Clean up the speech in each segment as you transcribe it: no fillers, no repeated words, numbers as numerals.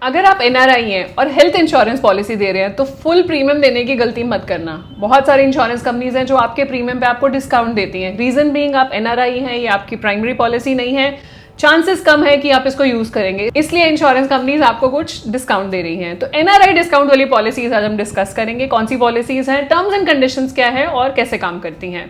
अगर आप एनआरआई हैं और हेल्थ इंश्योरेंस पॉलिसी दे रहे हैं तो फुल प्रीमियम देने की गलती मत करना। बहुत सारी इंश्योरेंस कंपनीज हैं जो आपके प्रीमियम पे आपको डिस्काउंट देती हैं। रीजन बीइंग आप एनआरआई हैं, ये आपकी प्राइमरी पॉलिसी नहीं है, चांसेस कम है कि आप इसको यूज करेंगे, इसलिए इंश्योरेंस कंपनीज आपको कुछ डिस्काउंट दे रही हैं। तो एनआरआई डिस्काउंट वाली पॉलिसीज आज हम डिस्कस करेंगे। कौन सी पॉलिसीज हैं, टर्म्स एंड कंडीशंस क्या है और कैसे काम करती हैं।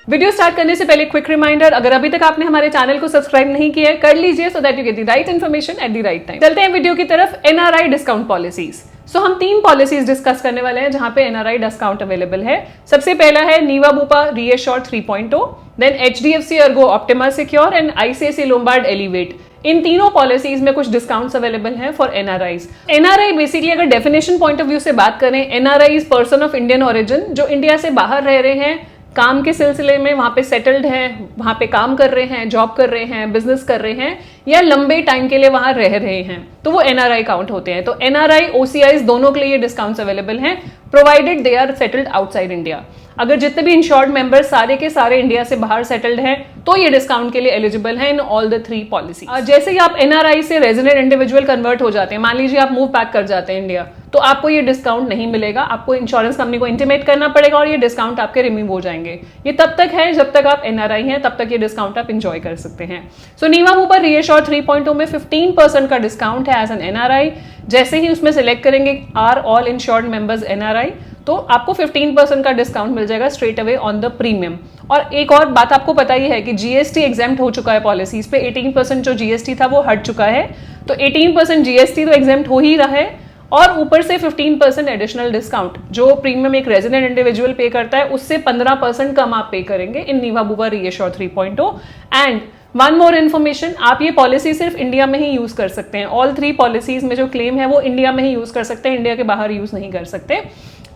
वीडियो स्टार्ट करने से पहले क्विक रिमाइंडर, अगर अभी तक आपने हमारे चैनल को सब्सक्राइब नहीं किया है कर लीजिए so that you get the right information at the right time. चलते हैं वीडियो की तरफ। NRI discount policies. हम 3 पॉलिसीज डिस्कस करने वाले हैं जहां पे एनआरआई डिस्काउंट अवेलेबल है। सबसे पहला है Niva Bupa ReAssure 3.0, then HDFC Ergo Optima Secure and ICICI Lombard Elevate. इन तीनों पॉलिसीज में कुछ डिस्काउंट्स अवेलेबल हैं फॉर एनआरआईज। एनआरआई बेसिकली अगर डेफिनेशन पॉइंट ऑफ व्यू से बात करें, NRI is person of Indian origin जो इंडिया से बाहर रह रहे हैं, काम के सिलसिले में वहां पे सेटल्ड हैं, वहां पे काम कर रहे हैं, जॉब कर रहे हैं, बिजनेस कर रहे हैं या लंबे टाइम के लिए वहां रह रहे हैं, तो वो एनआरआई काउंट होते हैं। तो एनआरआई ओसीआई दोनों के लिए डिस्काउंट्स अवेलेबल हैं provided they are settled outside India. अगर जितने भी इंश्योर्ड मेंबर सारे के सारे इंडिया से बाहर सेटल्ड हैं तो ये डिस्काउंट के लिए एलिजिबल है इन ऑल द 3 पॉलिसी। जैसे ही आप एनआरआई से रेजिडेंट इंडिविजुअल कन्वर्ट हो जाते हैं, मान लीजिए आप मूव बैक कर जाते हैं इंडिया, तो आपको ये डिस्काउंट नहीं मिलेगा। आपको इंश्योरेंस कंपनी को इंटीमेट करना पड़ेगा और ये डिस्काउंट आपके रिमूव हो जाएंगे। ये तब तक है जब तक आप एनआरआई हैं, तब तक ये डिस्काउंट आप इंजॉय कर सकते हैं। सो नीवा बुपा रीएश्योर 3.0 में 15% का डिस्काउंट है एज एन एनआरआई। जैसे ही उसमें सिलेक्ट करेंगे are all insured members NRI, तो आपको 15% का डिस्काउंट मिल जाएगा straight away on the premium. और एक और बात आपको पता ही है कि जीएसटी एग्जेम्प्ट हो चुका है पॉलिसीज पे। 18% जो जीएसटी था वो हट चुका है, तो 18% जीएसटी तो एग्जेम्प्ट हो ही रहा है और ऊपर से 15% एडिशनल डिस्काउंट जो प्रीमियम एक रेजिडेंट इंडिविजुअल पे करता है उससे 15% कम आप पे करेंगे in Niva Bupa ReAssure 3.0। And one more information, आप ये पॉलिसी सिर्फ इंडिया में ही यूज कर सकते हैं। ऑल 3 पॉलिसीज में जो क्लेम है वो इंडिया में ही यूज कर सकते हैं, इंडिया के बाहर यूज नहीं कर सकते।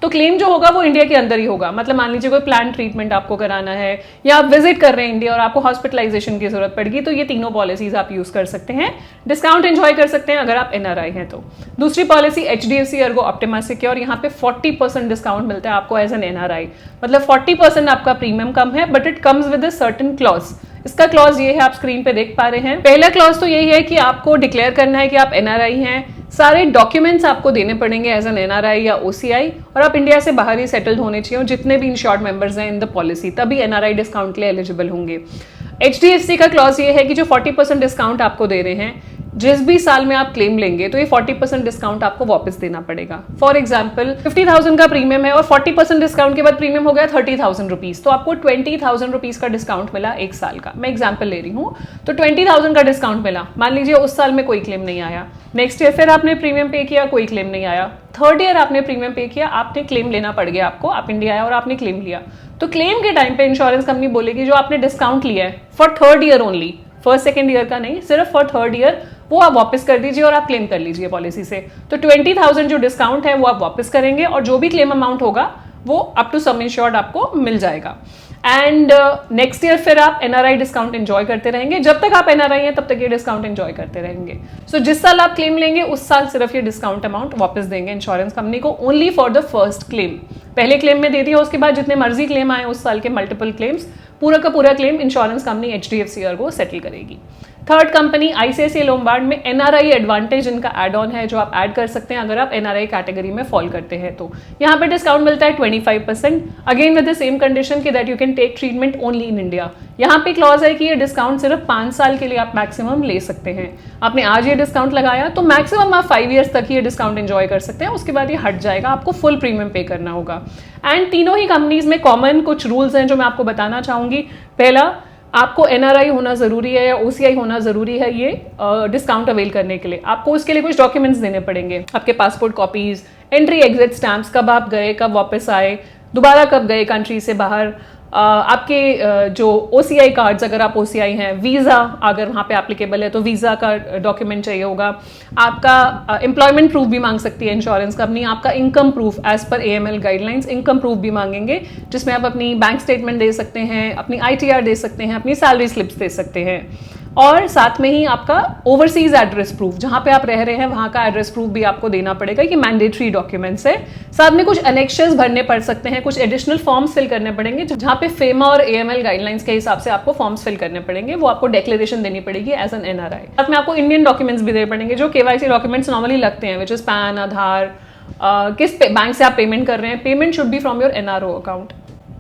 तो क्लेम जो होगा वो इंडिया के अंदर ही होगा। मतलब मान लीजिए कोई प्लान ट्रीटमेंट आपको कराना है या आप विजिट कर रहे हैं इंडिया और आपको हॉस्पिटलाइजेशन की जरूरत पड़ेगी, तो ये तीनों पॉलिसीज आप यूज कर सकते हैं, डिस्काउंट एंजॉय कर सकते हैं अगर आप एनआरआई हैं तो। दूसरी policy HDFC Ergo Optima secure, यहाँ पे 40% डिस्काउंट मिलता है आपको एज एन एनआरआई। मतलब 40% आपका प्रीमियम कम है, but it comes with a certain clause. इसका क्लॉज ये है, आप स्क्रीन पे देख पा रहे हैं। पहला क्लॉज तो यही है कि आपको डिक्लेयर करना है कि आप एनआरआई हैं, सारे डॉक्यूमेंट्स आपको देने पड़ेंगे एज एन एनआरआई या ओसीआई, और आप इंडिया से बाहर ही सेटल्ड होने चाहिए जितने भी इंश्योर्ड मेंबर्स हैं इन द पॉलिसी, तभी एनआरआई डिस्काउंट के लिए एलिजिबल होंगे। एचडीएफसी का क्लॉज ये है कि जो 40% डिस्काउंट आपको दे रहे हैं, जिस भी साल में आप क्लेम लेंगे तो ये 40% डिस्काउंट आपको वापस देना पड़ेगा। फॉर एग्जाम्पल 50,000 का प्रीमियम है और 40% डिस्काउंट के बाद प्रीमियम हो गया 30,000 रुपीज, तो आपको 20,000 रुपीज का डिस्काउंट मिला एक साल का। मैं एग्जाम्पल ले रही हूँ, तो 20,000 का डिस्काउंट मिला। मान लीजिए उस साल में कोई क्लेम नहीं आया, नेक्स्ट ईयर फिर आपने प्रीमियम पे किया, कोई क्लेम नहीं आया, थर्ड ईयर आपने प्रीमियम पे किया, आपने क्लेम लेना पड़ गया आपको, आप इंडिया आए और आपने क्लेम लिया, तो क्लेम के टाइम पे इंश्योरेंस कंपनी बोलेगी जो आपने डिस्काउंट लिया है for third year only, first second year का नहीं, सिर्फ फॉर थर्ड ईयर, वो आप वापस कर दीजिए और आप क्लेम कर लीजिए पॉलिसी से। तो 20,000 जो डिस्काउंट है वो आप वापस करेंगे और जो भी क्लेम अमाउंट होगा वो अप टू सम इंश्योर्ड आपको मिल जाएगा। एंड नेक्स्ट ईयर फिर आप एनआरआई डिस्काउंट एंजॉय करते रहेंगे। जब तक आप एनआरआई हैं तब तक ये डिस्काउंट एंजॉय करते रहेंगे। सो जिस साल आप क्लेम लेंगे उस साल सिर्फ ये डिस्काउंट अमाउंट वापस देंगे इंश्योरेंस कंपनी को, only for the first claim. पहले क्लेम में दे दिया, उसके बाद जितने मर्जी क्लेम आए उस साल के मल्टीपल क्लेम्स, पूरा का पूरा claim insurance company HDFC Ergo settle करेगी। थर्ड कंपनी आईसीआईसीआई लोम्बार्ड में एनआरआई एडवांटेज इनका एड ऑन है जो आप ऐड कर सकते हैं अगर आप एनआरआई कैटेगरी में फॉल करते हैं। तो यहाँ पे डिस्काउंट मिलता है 25%, again with the same condition कि that you can take treatment only in India. यहाँ पे क्लॉज है कि ये डिस्काउंट सिर्फ 5 साल के लिए आप मैक्सिमम ले सकते हैं। आपने आज ये डिस्काउंट लगाया तो मैक्सिमम आप 5 ईयर्स तक ये डिस्काउंट एंजॉय कर सकते हैं, उसके बाद ये हट जाएगा, आपको फुल प्रीमियम पे करना होगा। एंड तीनों ही कंपनीज में कॉमन कुछ रूल्स हैं जो मैं आपको बताना चाहूंगी। पहला, आपको एनआरआई होना जरूरी है या ओसीआई होना जरूरी है ये डिस्काउंट अवेल करने के लिए। आपको उसके लिए कुछ डॉक्यूमेंट्स देने पड़ेंगे, आपके passport copies, entry exit stamps, कब आप गए, कब वापस आए, दोबारा कब गए कंट्री से बाहर, आपके जो ओसीआई कार्ड्स अगर आप ओसीआई हैं, वीज़ा अगर वहाँ पे एप्लीकेबल है तो वीज़ा का डॉक्यूमेंट चाहिए होगा, आपका एम्प्लॉयमेंट प्रूफ भी मांग सकती है इंश्योरेंस कंपनी, आपका income proof as per AML guidelines income proof भी मांगेंगे जिसमें आप अपनी बैंक स्टेटमेंट दे सकते हैं, अपनी आईटीआर दे सकते हैं, अपनी सैलरी स्लिप्स दे सकते हैं। और साथ में ही आपका ओवरसीज एड्रेस प्रूफ, जहां पे आप रह रहे हैं वहां का एड्रेस प्रूफ भी आपको देना पड़ेगा, कि मैंडेटरी डॉक्यूमेंट्स है। साथ में कुछ एनेक्शंस भरने पड़ सकते हैं, कुछ एडिशनल फॉर्म्स फिल करने पड़ेंगे, जहां पे फेमा और एएमएल गाइडलाइंस के हिसाब से आपको फॉर्म्स फिल करने पड़ेंगे, वो आपको डिक्लेरेशन देनी पड़ेगी एज एन एनआरआई। साथ में आपको इंडियन डॉक्यूमेंट्स भी देने पड़ेंगे, जो केवाईसी डॉक्यूमेंट्स नॉर्मली लगते हैं, विच इज पैन, आधार, किस बैंक से आप पेमेंट कर रहे हैं, payment should be from your NRO account,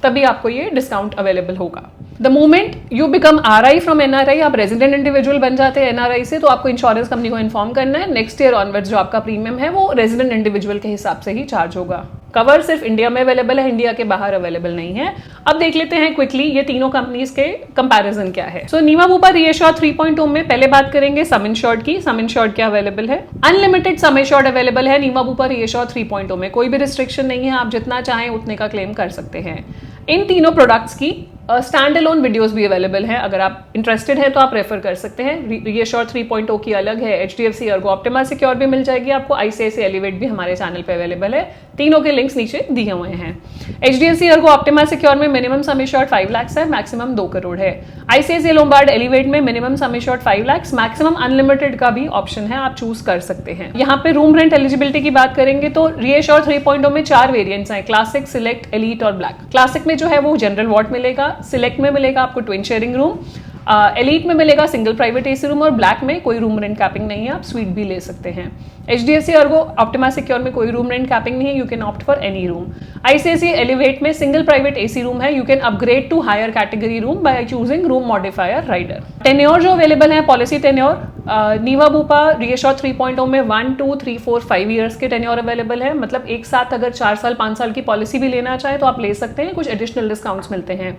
तभी आपको ये डिस्काउंट अवेलेबल होगा। The moment you become RI from NRI, आप रेजिडेंट इंडिविजुअल बन जाते हैं एनआरआई से, तो आपको इंश्योरेंस कंपनी को इन्फॉर्म करना है। नेक्स्ट ईयर ऑनवर्ड्स जो आपका प्रीमियम है वो रेजिडेंट इंडिविजुअल के हिसाब से ही चार्ज होगा। कवर सिर्फ इंडिया में अवेलेबल है, इंडिया के बाहर अवेलेबल नहीं है। अब देख लेते हैं क्विकली ये तीनों कंपनीज के कंपैरिजन क्या है। सो नीवा बुपा रीएश्योर 3.0 में पहले बात करेंगे सम इंश्योर्ड की। सम इंश्योर्ड क्या अवेलेबल है? अनलिमिटेड सम इंश्योर्ड अवेलेबल है नीवा बुपा रीएश्योर 3.0 में, कोई भी रिस्ट्रिक्शन नहीं है, आप जितना चाहें उतने का क्लेम कर सकते हैं। इन तीनों प्रोडक्ट्स की स्टैंड अलोन वीडियोस भी अवेलेबल हैं, अगर आप इंटरेस्टेड हैं तो आप रेफर कर सकते हैं। रीएश्योर 3.0 की अलग है, एचडीएफसी अर्गो ऑप्टिमा सिक्योर भी मिल जाएगी आपको, आईसीआईसीआई एलिवेट भी हमारे चैनल पे अवेलेबल है, तीनों के लिंक्स नीचे दिए हुए हैं। एचडीएफसी अर्गो ऑप्टिमा सिक्योर में मिनिमम सम इंश्योर्ड 5 लाख है, मैक्सिमम 2 करोड़ है। आईसीआईसीआई लोम्बार्ड एलिवेट में मिनिमम सम इंश्योर्ड 5 लाख, मैक्सिमम अनलिमिटेड का भी ऑप्शन है, आप चूज कर सकते हैं। यहाँ पे रूम रेंट एलिजिबिलिटी की बात करेंगे तो रीएश्योर 3.0 में 4 वेरिएंट्स हैं, क्लासिक, सिलेक्ट, एलीट और ब्लैक। क्लासिक में जो है वो जनरल वार्ड मिलेगा, सिलेक्ट में मिलेगा आपको ट्विन शेयरिंग रूम, एलीट में मिलेगा सिंगल प्राइवेट एसी रूम और ब्लैक में कोई रूम रेंट कैपिंग नहीं है, आप स्वीट भी ले सकते हैं। एचडीएफसी अर्गो ऑप्टिमा सिक्योर में कोई रूम रेंट कैपिंग नहीं है, you can opt for any room. ICICI Elevate में सिंगल प्राइवेट एसी रूम है, you can upgrade to higher category room by choosing room modifier rider. Tenure जो available है, policy tenure Niva Bupa ReAssure 3.0 में 1, 2, 3, 4, 5 years के tenure available है, मतलब एक साथ अगर 4 साल 5 साल की पॉलिसी भी लेना चाहे तो आप ले सकते हैं, कुछ एडिशनल डिस्काउंट्स मिलते हैं।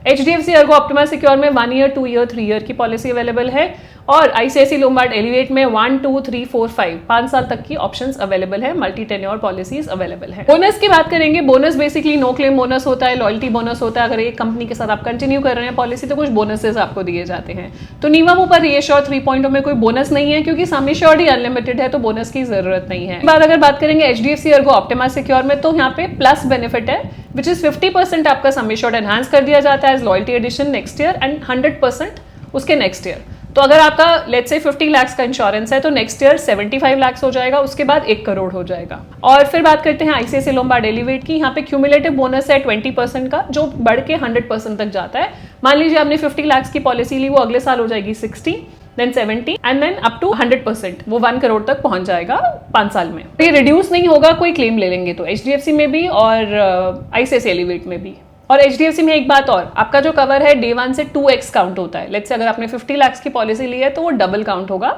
एचडीएफसी अर्गो ऑप्टिमा सिक्योर में 1 ईयर, 2 ईयर, 3 ईयर की पॉलिसी अवेलेबल है, और आईसीआईसीआई लोम्बार्ड एलिवेट में 1, 2, 3, 4, 5 साल तक की ऑप्शंस अवेलेबल है, मल्टी टेन्योर पॉलिसीज अवेलेबल है। बोनस की बात करेंगे, bonus basically no claim bonus होता है, लॉयल्टी बोनस होता है, अगर एक कंपनी के साथ आप कंटिन्यू कर रहे हैं पॉलिसी तो कुछ बोनसेस आपको दिए जाते हैं। तो नीवा बुपा रीएश्योर 3.0 में कोई बोनस नहीं है, क्योंकि सम इंश्योर्ड ही अनलिमिटेड है, तो बोनस की जरूरत नहीं है। अगर बात करेंगे एचडीएफसी अर्गो ऑप्टिमा सिक्योर में, तो यहाँ पे प्लस बेनिफिट है, विच इज 50% आपका सम इंश्योर्ड एनहांस कर दिया जाता है as loyalty addition next year, and 100% उसके नेक्स्ट ईयर। तो अगर आपका लेट्स से 50 लाख का इंश्योरेंस है तो नेक्स्ट ईयर 75 लाख हो जाएगा, उसके बाद 1 करोड़ हो जाएगा। और फिर बात करते हैं आईसीआईसीआई लोम्बार्ड एलिवेट की, यहाँ पे क्यूमुलेटिव बोनस है 20% का, जो बढ़ के 100% तक जाता है। मान लीजिए आपने 50 लाख की पॉलिसी ली, वो अगले साल हो जाएगी 60, then 70 and then up to 100%, वो 1 करोड़ तक पहुंच जाएगा 5 साल में। ये रिड्यूस नहीं होगा, कोई क्लेम ले लेंगे तो एचडीएफसी में भी और आईसीआईसीआई एलिवेट में भी। और एचडीएफसी में एक बात और, आपका जो कवर है डे 1 से 2x काउंट होता है। लेट्स से अगर आपने 50 लाख की पॉलिसी ली है तो वो डबल काउंट होगा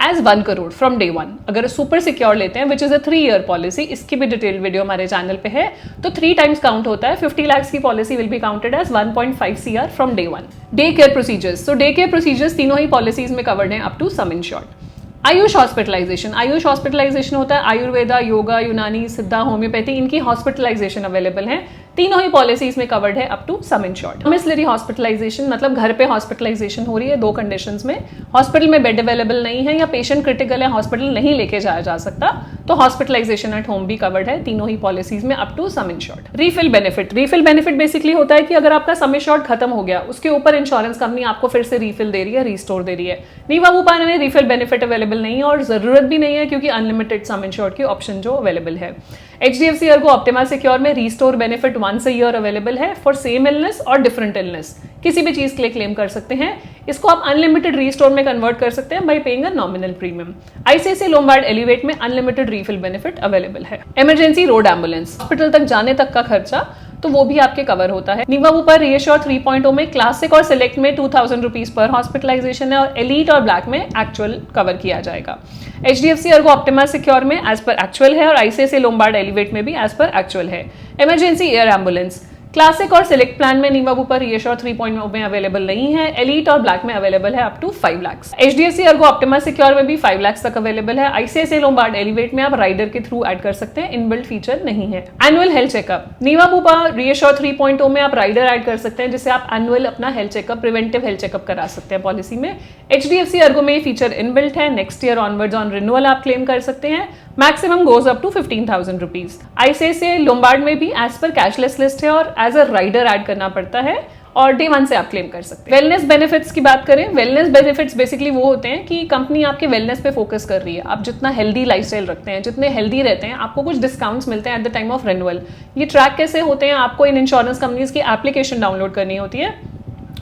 एज 1 करोड़ फ्रॉम डे 1। अगर सुपर सिक्योर लेते हैं which is a 3 year policy, इसकी भी डिटेल वीडियो हमारे चैनल पे है, तो 3 टाइम्स काउंट होता है। 50 लाख की policy will be counted as 1.5 CR from day 1। Day care procedures, तो डे केयर प्रोसीजर्स तीनों ही पॉलिसीज में कवर्ड हैं up to sum insured. AYUSH hospitalisation, AYUSH hospitalisation होता है आयुर्वेदा, योगा, यूनानी, सिद्धा, होम्योपैथी, इनकी हॉस्पिटलाइजेशन अवेलेबल है, तीनों ही पॉलिसीज में कवर्ड है up to sum insured. Domiciliary hospitalisation मतलब घर पे हॉस्पिटलाइजेशन हो रही है 2 कंडीशंस में, हॉस्पिटल में बेड अवेलेबल नहीं है या पेशेंट क्रिटिकल है, हॉस्पिटल नहीं लेके जाया जा सकता, तो हॉस्पिटलाइजेशन एट होम भी कवर्ड है तीनों ही पॉलिसीज में up to sum insured. Refill benefit, refill benefit basically होता है कि अगर आपका सम इंश्योर्ड खत्म हो गया, उसके ऊपर इंश्योरेंस कंपनी आपको फिर से रीफिल दे रही है, रिस्टोर दे रही है। नीवा बुपा में रीफिल बेनिफिट अवेलेबल नहीं है और जरूरत भी नहीं है, क्योंकि अनलिमिटेड सम इंश्योर्ड की ऑप्शन जो अवेलेबल है। एचडीएफसी अर्गो ऑप्टिमा सिक्योर में रिस्टोर बेनिफिट 1 ईयर अवेलेबल है फॉर सेम इलनेस और डिफरेंट इलनेस, किसी भी चीज के लिए क्लेम कर सकते हैं। इसको आप अनलिमिटेड रीस्टोर में कन्वर्ट कर सकते हैं bye paying a nominal premium. ICICI Lombard Elevate में अनलिमिटेड रीफिल बेनिफिट अवेलेबल है। इमरजेंसी रोड एम्बुलेंस, हॉस्पिटल तक जाने तक का खर्चा तो वो भी आपके कवर होता है। नीवा बुपा रीएश्योर 3.0 में क्लासिक और सिलेक्ट में 2000 रुपीज पर हॉस्पिटलाइजेशन है, और एलीट और ब्लैक में एक्चुअल कवर किया जाएगा। एचडीएफसी अर्गो ऑप्टिमा सिक्योर में एज पर एक्चुअल है, और आईसीआईसीआई लोम्बार्ड एलिवेट में भी एज पर एक्चुअल है। इमरजेंसी एयर एम्बुलेंस क्लासिक और सिलेक्ट प्लान में नीवा बुपा रीएश्योर 3.0 में अवेलेबल नहीं है, एलीट और ब्लैक में अवेलेबल है up to 5 lakh. HDFC Ergo Optima Secure में भी 5 लाख तक अवेलेबल है। आईसीआईसीआई लोम्बार्ड एलिवेट में आप राइडर के थ्रू ऐड कर सकते हैं, इनबिल्ट फीचर नहीं है। Annual health checkup, Niva Bupa ReAssure 3.0 में आप राइडर ऐड कर सकते हैं, जिससे आप एनुअल अपना health checkup, preventive health checkup करा सकते हैं पॉलिसी में। एचडीएफसी अर्गो में फीचर इनबिल्ट है, next year onwards on renewal आप क्लेम कर सकते हैं, maximum goes up to 15,000 rupees. ICICI Lombard में भी एज पर कैशलेस लिस्ट है और एज अ राइडर ऐड करना पड़ता है, और डे 1 से आप क्लेम कर सकते हैं। वेलनेस बेनिफिट्स की बात करें, वेलनेस बेनिफिट्स बेसिकली वो होते हैं कि कंपनी आपके वेलनेस पे फोकस कर रही है। आप जितना हेल्दी लाइफस्टाइल रखते हैं, जितने हेल्दी रहते हैं, आपको कुछ डिस्काउंट्स मिलते हैं at the time of renewal. ये ट्रैक कैसे होते हैं? आपको इन इंश्योरेंस कंपनीज की एप्लीकेशन डाउनलोड करनी होती है,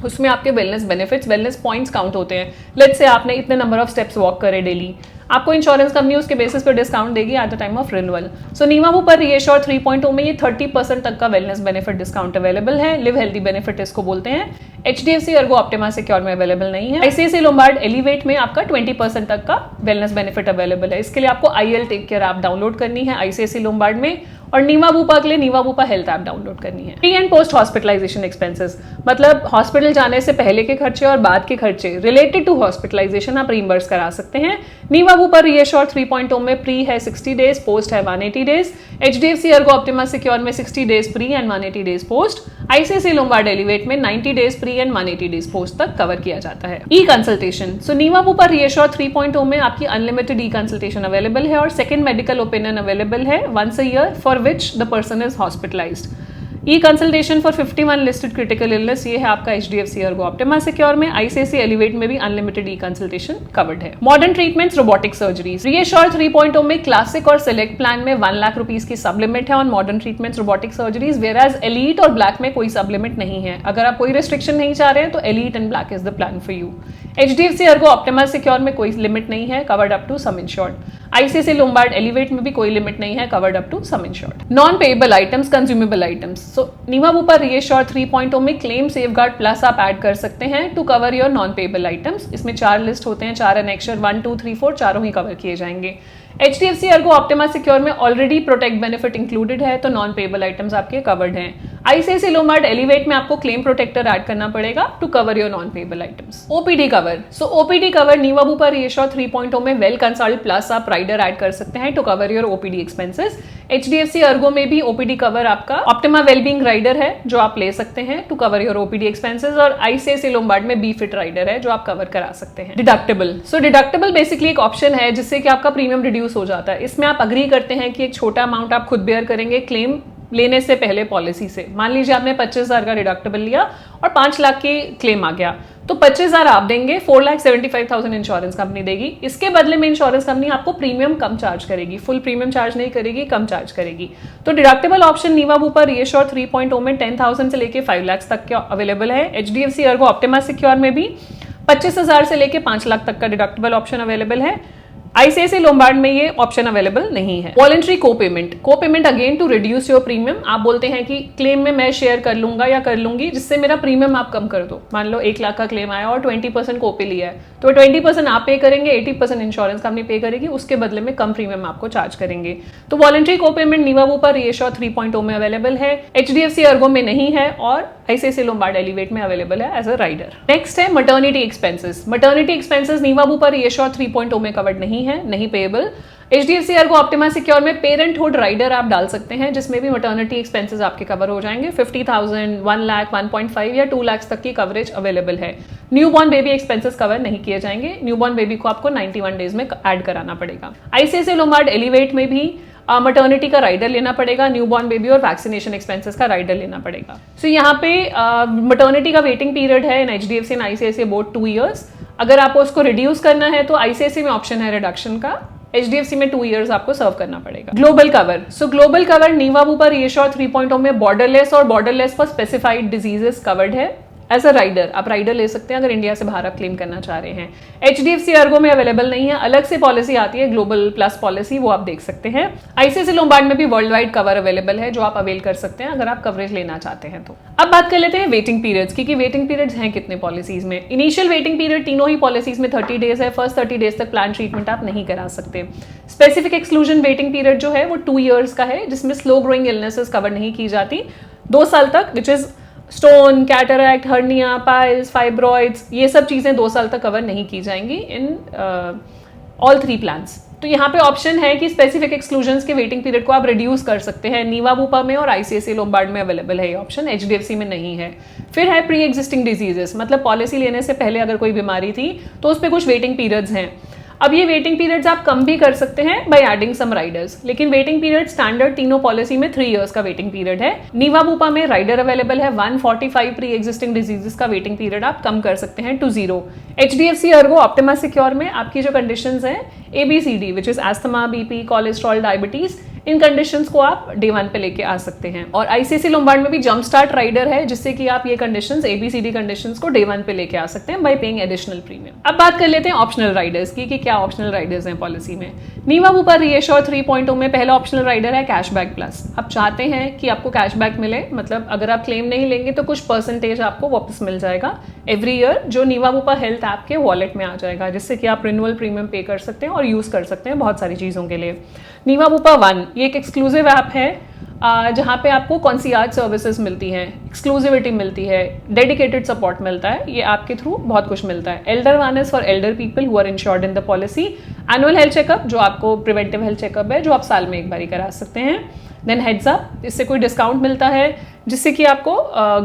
उसमें आपके wellness benefits, wellness points count होते हैं। लेट्स से आपने इतने नंबर ऑफ स्टेप्स वॉक करे डेली, आपको इंश्योरेंस कंपनी उसके बेसिस पर डिस्काउंट देगी at the time of renewal. So Niva Bupa पर रीएश्योर 3.0 में ये 30% तक का वेलनेस बेनिफिट डिस्काउंट अवेलेबल है। लिव हेल्दी बेनिफिट इसको बोलते हैं। HDFC अर्गो ऑप्टिमा सिक्योर में अवेलेबल नहीं है। ICICI लोम्बार्ड एलिवेट में आपका 20% तक का वेलनेस बेनिफिट अवेलेबल है। इसके लिए आपको IL take care app download करनी है ICICI लोम्बार्ड में, और नीवाबूपा के लिए नीवाबूपा हेल्थ ऐप डाउनलोड करनी है। Pre and post hospitalisation expenses, मतलब हॉस्पिटल जाने से पहले के खर्चे और बाद के खर्चे रिलेटेड टू हॉस्पिटलाइजेशन आप रीइंबर्स करा सकते हैं। नीवाबूपा रीएश्योर 3.0 में प्री है 60 डेज, पोस्ट है 180 days. HDFC Ergo Optima Secure में 60 days pre and 180 days post. ICICI Lombard Elevate में 90 days pre and 180 days post तक कवर किया जाता है। ई कंसल्टेशन, सो नीवाबूपा रीएश्योर 3.0 में आपकी अनलिमिटेड ई कंसल्टेशन अवेलेबल है और सेकंड मेडिकल ओपिनियन अवेलेबल है once a year for which the person is hospitalized. E-consultation for 51 listed critical illness, ये है आपका HDFC अर्गो ऑप्टिमा सिक्योर में। ICICI एलिवेट में भी अनलिमिटेड E-कंसल्टेशन कवर्ड है। Modern treatments, robotic surgeries, reassure 3.0 में classic और सिलेक्ट प्लान में 1 लाख रुपीज की सब लिमिट है on modern treatments robotic surgeries, whereas Elite और ब्लैक में कोई सब लिमिट नहीं है। अगर आप कोई रिस्ट्रिक्शन नहीं चाह रहे हैं तो elite and black is the plan for you. HDFC Ergo Optima Secure में कोई लिमिट नहीं है, covered up to sum insured. ICICI Lombard Elevate में भी कोई लिमिट नहीं है, covered up to sum insured. Non payable items, consumable items, so Niva Bupa ReAssure 3.0 में क्लेम सेफगार्ड प्लस आप ऐड कर सकते हैं to cover your non payable items. इसमें 4 लिस्ट होते हैं, 4 एनेक्चर 1, 2, 3, 4 चारों ही कवर किए जाएंगे। HDFC अर्गो ऑप्टिमा सिक्योर में ऑलरेडी प्रोटेक्ट बेनिफिट इंक्लूडेड है, तो नॉन पेएबल आइटम्स आपके कवर्ड हैं। ICICI लोम्बार्ड एलिवेट में आपको क्लेम प्रोटेक्टर ऐड करना पड़ेगा to cover your non payable items. OPD cover, so OPD cover Niva Bupa ReAssure 3.0 में वेल कंसल्ट प्लस आप राइडर ऐड कर सकते हैं to cover your OPD expenses. HDFC Ergo में भी OPD कवर आपका ऑप्टिमा वेलबींग राइडर है जो आप ले सकते हैं to cover your OPD expenses, और ICICI लोम्बार्ड में बी फिट राइडर है जो आप कवर करा सकते हैं। डिडक्टेबल, सो डिडक्टेबल बेसिकली एक ऑप्शन है जिससे कि आपका प्रीमियम रिड्यूस हो जाता है। इसमें आप अग्री करते हैं कि एक छोटा अमाउंट आप खुद बेयर करेंगे क्लेम लेने से पहले पॉलिसी से। मान लीजिए आपने 25,000 का डिडक्टेबल लिया और 5 लाख की क्लेम आ गया, तो 25,000 आप देंगे, 4,75,000 इंश्योरेंस कंपनी देगी। इसके बदले में इंश्योरेंस कंपनी आपको प्रीमियम कम चार्ज करेगी, फुल प्रीमियम चार्ज नहीं करेगी, कम चार्ज करेगी। तो डिडक्टेबल ऑप्शन नीवाबूपा रीएश्योर 3.0 में 10,000 से लेके 5 लाख तक के अवेलेबल है। HDFC अर्गो ऑप्टिमा सिक्योर में भी 25,000 से लेके 5 लाख तक का डिडक्टेबल ऑप्शन अवेलेबल है। ICICI लोम्बार्ड में ये ऑप्शन अवेलेबल नहीं है। Voluntary co-payment again to reduce your premium, आप बोलते हैं कि क्लेम में मैं शेयर कर लूंगा या कर लूंगी जिससे मेरा प्रीमियम आप कम कर दो। मान लो 1 लाख का क्लेम आया और 20% कोपे लिया है, तो 20% आप पे करेंगे, 80% इंश्योरेंस कंपनी पे करेगी, उसके बदले में कम प्रीमियम आपको चार्ज करेंगे। तो वॉलंटरी को-पेमेंट नीवाबूपा रीएश्योर 3.0 में अवेलेबल है, HDFC अर्गो में नहीं है और ICICI लोम्बार्ड एलिवेट में अवेलेबल है एज अ राइडर। नेक्स्ट है maternity expenses. Maternity expenses Niva Bupa ReAssure 3.0 में कवर्ड नहीं है, नहीं payable. HDFC Ergo Optima Secure में पेरेंटहुड राइडर आप डाल सकते हैं जिसमें भी मटर्निटी एक्सपेंसेस आपके कवर हो जाएंगे। 50,000, 1 लाख, 1.5 या 2 लाख तक की कवरेज अवेलेबल है। न्यूबॉर्न बेबी एक्सपेंसेस कवर नहीं किए जाएंगे, न्यूबॉर्न बेबी को आपको 91 डेज में ऐड कराना पड़ेगा। ICICI लोम्बार्ड एलिवेट में भी मटर्निटी का राइडर लेना पड़ेगा, न्यूबॉर्न बेबी और वैक्सीनेशन एक्सपेंसेस का राइडर लेना पड़ेगा। सो यहाँ पे मटर्निटी का वेटिंग पीरियड है इन HDFC and ICICI both 2 years। अगर आपको उसको रिड्यूस करना है तो ICICI में ऑप्शन है रिडक्शन का, HDFC में 2 years आपको सर्व करना पड़ेगा। Global cover, so global cover Niva Bupa ReAssure 3.0 में बॉर्डरलेस और borderless for specified diseases covered है एज अ राइडर। आप राइडर ले सकते हैं अगर इंडिया से बाहर आप क्लेम करना चाह रहे हैं। HDFC अर्गो में अवेलेबल नहीं है, अलग से पॉलिसी आती है ग्लोबल प्लस पॉलिसी, वो आप देख सकते हैं। ICICI लोम्बार्ड में भी वर्ल्ड वाइड कवर अवेलेबल है जो आप अवेल कर सकते हैं अगर आप कवरेज लेना चाहते हैं तो। अब बात कर लेते हैं वेटिंग पीरियड्स की, कि वेटिंग पीरियड्स हैं कितने पॉलिसीज में। इनिशियल वेटिंग पीरियड तीनों ही पॉलिसीज में 30 डेज है। फर्स्ट 30 डेज तक प्लान ट्रीटमेंट आप नहीं करा सकते। स्पेसिफिक एक्सक्लूजन वेटिंग पीरियड जो है वो 2 years का है, जिसमें स्लो ग्रोइंग इलनेसेस कवर नहीं की जाती। 2 साल तक, which is stone, cataract, hernia, piles, fibroids, ये सब चीजें 2 साल तक कवर नहीं की जाएंगी इन ऑल 3 प्लान्स। तो यहाँ पे ऑप्शन है कि स्पेसिफिक एक्सक्लूजन्स के वेटिंग पीरियड को आप रिड्यूस कर सकते हैं। नीवाबूपा में और ICICI लोम्बार्ड में अवेलेबल है ये ऑप्शन, HDFC में नहीं है। फिर है प्री एग्जिस्टिंग डिजीजेस, मतलब पॉलिसी लेने से पहले अगर कोई बीमारी थी तो उस पर कुछ वेटिंग पीरियड्स हैं। अब ये वेटिंग पीरियड्स आप कम भी कर सकते हैं बाय एडिंग सम राइडर्स, लेकिन वेटिंग पीरियड स्टैंडर्ड तीनों पॉलिसी में 3 इयर्स का वेटिंग पीरियड है। नीवा बुपा में राइडर अवेलेबल है 145 प्री एग्जिस्टिंग डिजीजेस का वेटिंग पीरियड आप कम कर सकते हैं to 0। HDFC Ergo Optima Secure में आपकी जो कंडीशंस हैं ABCD which is asthma, BP, cholesterol, diabetes, इन कंडीशंस को आप डे 1 पे लेके आ सकते हैं। और ICICI लोम्बार्ड में भी जंप स्टार्ट राइडर है जिससे कि आप ये कंडीशंस ABCD कंडीशंस को डे 1 पे लेके आ सकते हैं बाय पेइंग एडिशनल प्रीमियम। अब बात कर लेते हैं ऑप्शनल राइडर्स की कि क्या ऑप्शनल राइडर्स हैं पॉलिसी में। नीवा बुपा रीएश्योर 3.0 में पहला ऑप्शनल राइडर है कैशबैक प्लस। आप चाहते हैं कि आपको कैशबैक मिले, मतलब अगर आप क्लेम नहीं लेंगे तो कुछ परसेंटेज आपको वापस मिल जाएगा एवरी ईयर जो नीवा बुपा हेल्थ ऐप के वॉलेट में आ जाएगा, जिससे कि आप रिन्यूअल प्रीमियम पे कर सकते हैं और यूज कर सकते हैं बहुत सारी चीजों के लिए। नीवा बुपा 1 ये एक एक्सक्लूसिव ऐप है जहाँ पे आपको कॉन्सियाज सर्विसेज मिलती हैं, एक्सक्लूसिविटी मिलती है, डेडिकेटेड सपोर्ट मिलता है, ये आपके थ्रू बहुत कुछ मिलता है। Elder one is for elder people who are insured in the policy. Annual health checkup जो आपको प्रिवेंटिव हेल्थ चेकअप है जो आप साल में एक बार ही करा सकते हैं। देन हेड्स अप, इससे कोई डिस्काउंट मिलता है जिससे कि आपको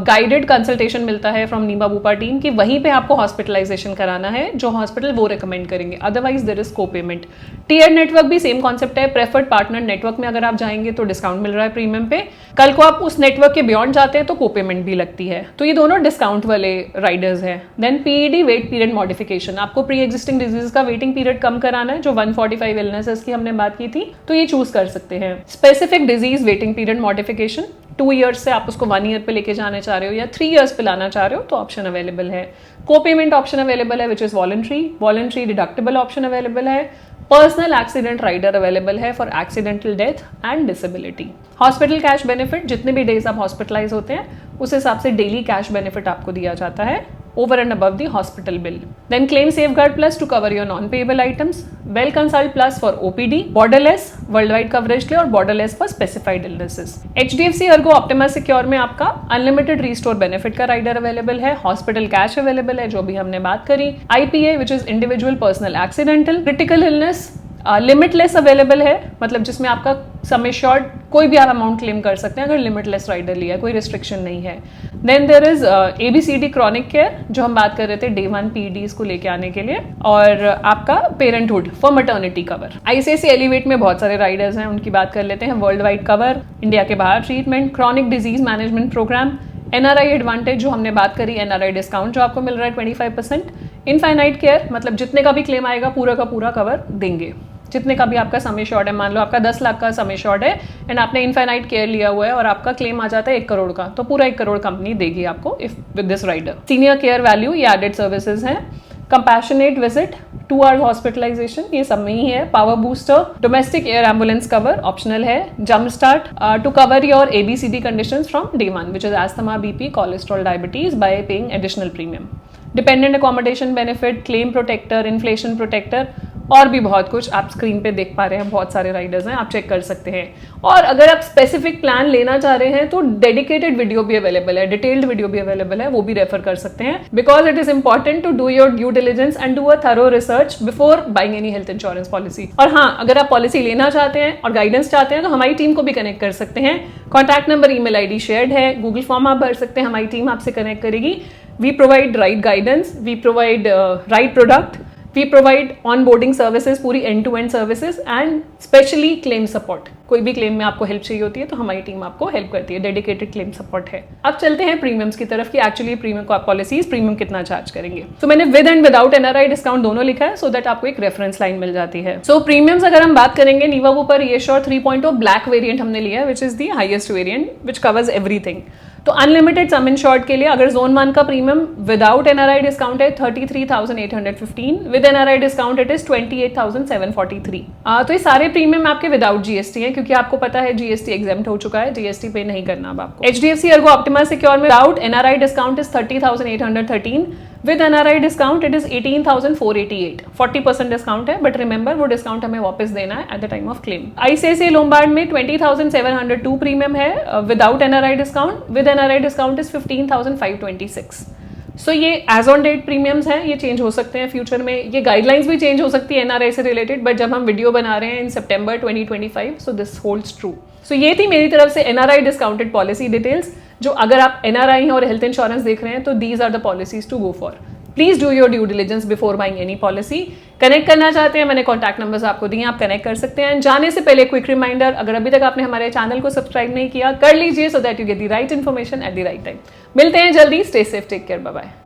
गाइडेड कंसल्टेशन मिलता है फ्रॉम नीवा बुपा टीम कि वहीं पे आपको हॉस्पिटलाइजेशन कराना है जो हॉस्पिटल वो रिकमेंड करेंगे, अदरवाइज देयर इज को पेमेंट। टीयर नेटवर्क भी सेम कॉन्सेप्ट है, प्रेफर्ड पार्टनर नेटवर्क में अगर आप जाएंगे तो डिस्काउंट मिल रहा है प्रीमियम पे, कल को आप उस नेटवर्क के बियॉन्ड जाते हैं तो को पेमेंट भी लगती है। तो ये दोनों डिस्काउंट वाले राइडर्स हैं। Then PED wait period modification, आपको प्री एग्जिस्टिंग डिजीज का वेटिंग पीरियड कम कराना है जो 145 इलनेसेस की हमने बात की थी, तो ये चूज कर सकते हैं। Specific disease waiting period modification 2 years से आप उसको 1 ईयर पे लेके जाना चाह रहे हो या 3 ईयर्स पे लाना चाह रहे हो तो ऑप्शन अवेलेबल है। को पेमेंट ऑप्शन अवेलेबल है which is voluntary deductible option available है। पर्सनल एक्सीडेंट राइडर अवेलेबल है for accidental death and disability. Hospital cash benefit, जितने भी डेज आप हॉस्पिटलाइज होते हैं उस हिसाब से डेली कैश बेनिफिट आपको दिया जाता है over and above the hospital bill. Then claim safeguard plus to cover your non-payable items, well consult plus for OPD, borderless worldwide coverage के और borderless for specified illnesses. HDFC Ergo Optima Secure में आपका unlimited restore benefit का rider available है, hospital cash available है जो भी हमने बात करी, IPA which is individual personal accidental, critical illness limitless available है, मतलब जिसमें आपका सम एश्योर्ड कोई भी आप अमाउंट क्लेम कर सकते हैं अगर लिमिटलेस राइडर लिया, कोई रिस्ट्रिक्शन नहीं है। Then there is ABCD chronic care जो हम बात कर रहे थे डे 1 PEDs को लेके आने के लिए, और आपका parenthood for maternity cover. ICICI elevate में बहुत सारे राइडर्स हैं, उनकी बात कर लेते हैं। वर्ल्ड वाइड कवर, इंडिया के बाहर treatment, chronic disease management programme, NRI advantage जो हमने बात करी, NRI डिस्काउंट जो आपको मिल रहा है 25%, इनफाइनाइट केयर मतलब जितने का भी क्लेम आएगा पूरा का पूरा कवर देंगे, जितने का भी आपका सम एश्योर्ड है। मान लो आपका 10 लाख का सम एश्योर्ड है एंड आपने इनफाइनाइट केयर लिया हुआ है और आपका क्लेम आ जाता है 1 करोड़ का, तो पूरा 1 करोड़ कंपनी देगी आपको if with this rider. Senior care value ये एडेड सर्विसेज हैं। कंपैशनेट विजिट, 2 आवर्स हॉस्पिटलाइजेशन ये सब में ही है। Power booster, domestic air ambulance cover optional है। Jump start to cover your ABCD conditions from day 1 which is asthma, BP, cholesterol, diabetes by paying additional premium. Dependent accommodation benefit, claim protector, inflation protector और भी बहुत कुछ आप screen पे देख पा रहे हैं, बहुत सारे राइडर्स हैं, आप चेक कर सकते हैं। और अगर आप स्पेसिफिक प्लान लेना चाह रहे हैं तो डेडिकेटेड वीडियो भी अवेलेबल है, डिटेल्ड वीडियो भी अवेलेबल है, वो भी रेफर कर सकते हैं because it is important to do your due diligence and do a thorough research before buying any health insurance policy. और हाँ, अगर आप पॉलिसी लेना चाहते हैं और गाइडेंस चाहते हैं तो हमारी टीम को भी कनेक्ट कर सकते हैं। Contact number, email ID shared है, गूगल फॉर्म आप भर सकते हैं, हमारी टीम आपसे कनेक्ट करेगी। We provide right guidance, we provide right product, we provide onboarding services, पूरी end to end services and specially claim support. कोई भी क्लेम में आपको हेल्प चाहिए होती है तो हमारी टीम आपको हेल्प करती है, डेडिकेटेड क्लेम सपोर्ट है। अब चलते हैं प्रीमियम्स की तरफ कि एक्चुअली प्रीमियम को आप पॉलिसीज प्रीमियम कितना चार्ज करेंगे। तो मैंने with and without NRI discount दोनों लिखा है सो दैट आपको एक रेफरेंस लाइन मिल जाती है। सो प्रीमियम्स अगर हम बात करेंगे, नीवा बुपा रीएश्योर 3.0 ब्लैक वेरिएंट हमने लिया है which is the highest variant which covers everything. तो अनलिमिटेड सम इंश्योर्ड के लिए अगर जोन 1 का प्रीमियम विदाउट NRI डिस्काउंट है 33,815, with NRI discount it is 28,743। तो ये सारे प्रीमियम आपके विदाउट GST है क्योंकि आपको पता है GST एग्जेम्प्ट हो चुका है, GST पे नहीं करना अब आपको। HDFC अर्गो ऑप्टिमा सिक्योर में without NRI discount is 30,813, with NRI discount it is 18,488। 40% discount है बट रिमेंबर वो डिस्काउंट हमें वापस देना है eight the time of claim. ICICI Lombard में 20,702 प्रीमियम है without NRI discount, with NRI discount is 15,526। सो ये एज ऑन डेट प्रीमियम्स हैं, ये चेंज हो सकते हैं फ्यूचर में, ये गाइडलाइंस भी चेंज हो सकती है NRI से रिलेटेड, बट जब हम वीडियो बना रहे हैं इन सितंबर 2025 सो दिस होल्ड्स ट्रू। सो ये थी मेरी तरफ से NRI डिस्काउंटेड पॉलिसी डिटेल्स, जो अगर आप NRI हैं और हेल्थ इंश्योरेंस देख रहे हैं तो these are the policies to go for. Please do your due diligence before buying any policy. Connect करना चाहते हैं, मैंने कॉन्टैक्ट नंबर्स आपको दिए, आप कनेक्ट कर सकते हैं। जाने से पहले क्विक रिमाइंडर, अगर अभी तक आपने हमारे चैनल को सब्सक्राइब नहीं किया कर लीजिए, so that you get the right information at the right time. मिलते हैं जल्दी, stay safe, take care, bye bye.